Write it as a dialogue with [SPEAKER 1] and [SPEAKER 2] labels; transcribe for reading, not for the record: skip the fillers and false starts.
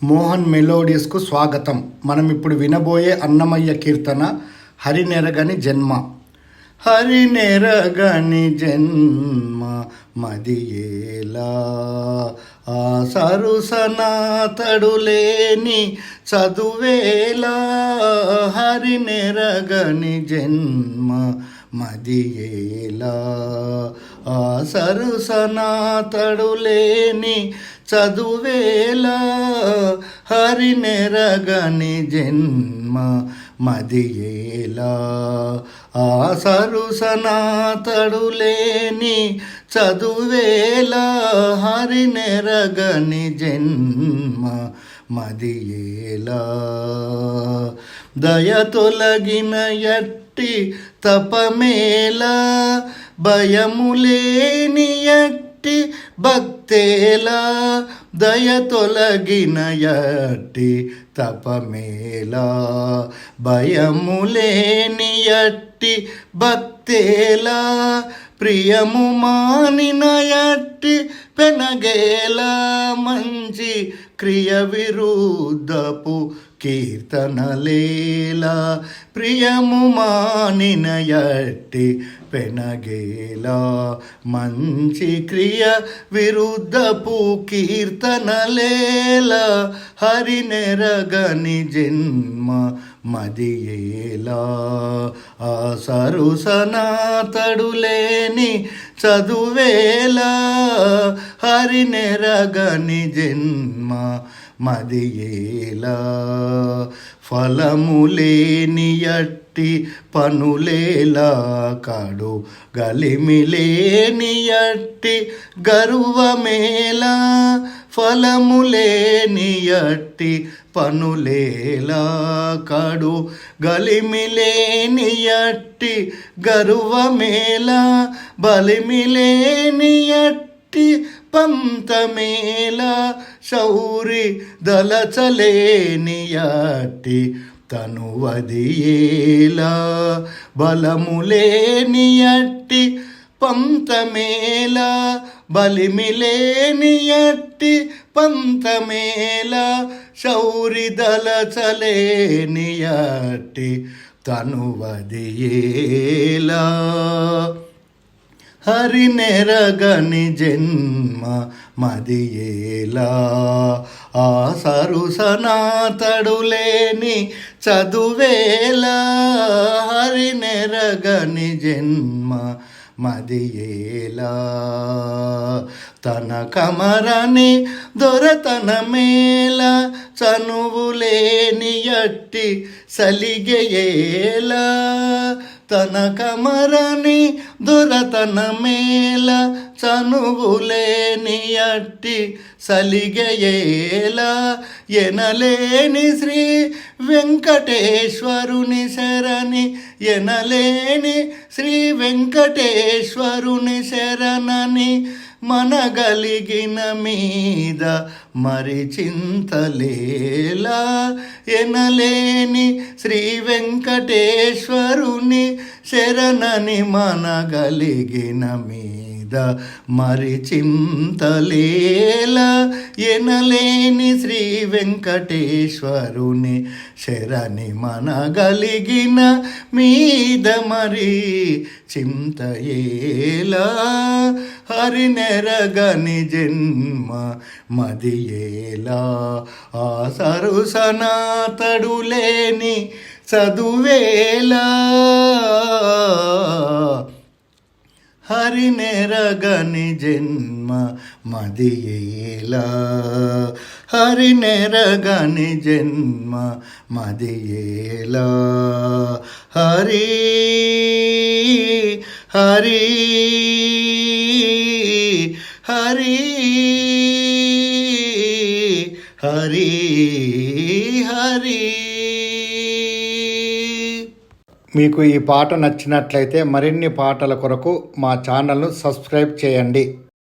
[SPEAKER 1] మోహన్ మెలోడియస్కు స్వాగతం. మనం ఇప్పుడు వినబోయే అన్నమయ్య కీర్తన హరినెరగని జన్మ. హరినెరగని జన్మ మదియేలా, ఆ సరుసనాతడు లేని చదువేలా. హరినెరగని జన్మ మదియేలా, ఆ సరుసనాతడు లేని చదువేలా. హరినెరగని జన్మ మదియేలా, ఆ సరుసనాతడు లేని చదువేలా. హరినెరగని జన్మ మదియేలా, దయ తొలగిన ఎట్టి తపమేలా. భయములేని ఎట్టి భక్తేలా, దయ తొలగిన ఎట్టి తపమేలా. భయములేని ఎట్టి భక్తేలా, ప్రియము మానిన ఎట్టి పెనగేలా. మంచి క్రియ విరుద్ధపు కీర్తనలేలా, ప్రియము మానిన ఎట్టి పెనగేలా. మంచి క్రియ విరుద్ధపు కీర్తనలేలా. హరినెరగని జన్మ మదియేలా, ఆ సరుసనాతడు లేని చదువేలా. హరినెరగని జన్మ మదియేలా, ఫలములేని ఎట్టి పనులేలా. కడు గలిమిలేని ఎట్టి గర్వమేలా. ఫలములేని ఎట్టి పనులేలా. కడు గలిమిలేని ఎట్టి గర్వమేలా. బలిమిలేని ఎట్టి పంతమేలా. శౌరి దలచలేని ఎట్టి తనువదియేలా. బలములేని ఎట్టి పంతమేలా. బలిమిలేని ఎట్టి పంతమేలా. శౌరి దలచలేని ఎట్టి తనువదియేలా. హరినెరగని జన్మ మదియేలా, ఆ సరుసనాతడు లేని చదువేలా. హరినెరగని జన్మ మదియేలా, తన కమరని దొరతనమేలా. చనువులేని ఎట్టి సలిగేలా. తన కమరని దొరతనమేలా. చనువులేని ఎట్టి సలిగేలా. ఎనలేని శ్రీ వెంకటేశ్వరుని శరణి. ఎనలేని శ్రీ వెంకటేశ్వరుని శరణని మనగలిగిన మీద మరి చింతలేలా. ఎనలేని శ్రీ వెంకటేశ్వరుని శరణని మనగలిగిన మీద మరి చింతలేలా. ఎనలేని శ్రీ వెంకటేశ్వరుని శరణి మనగలిగిన మీద మరి చింతయేలా. హరినెరగని జన్మ మదియేలా, ఆ సరుసనాతడు లేని చదువేలా. హరినెరగని జన్మ మదియేలా. హరినెరగని జన్మ మదియేలా. హరి హరి హరి హరి హరి. మీకు ఈ పాట నచ్చినట్లయితే మరిన్ని పాటల కొరకు మా ఛానల్ను సబ్స్క్రైబ్ చేయండి.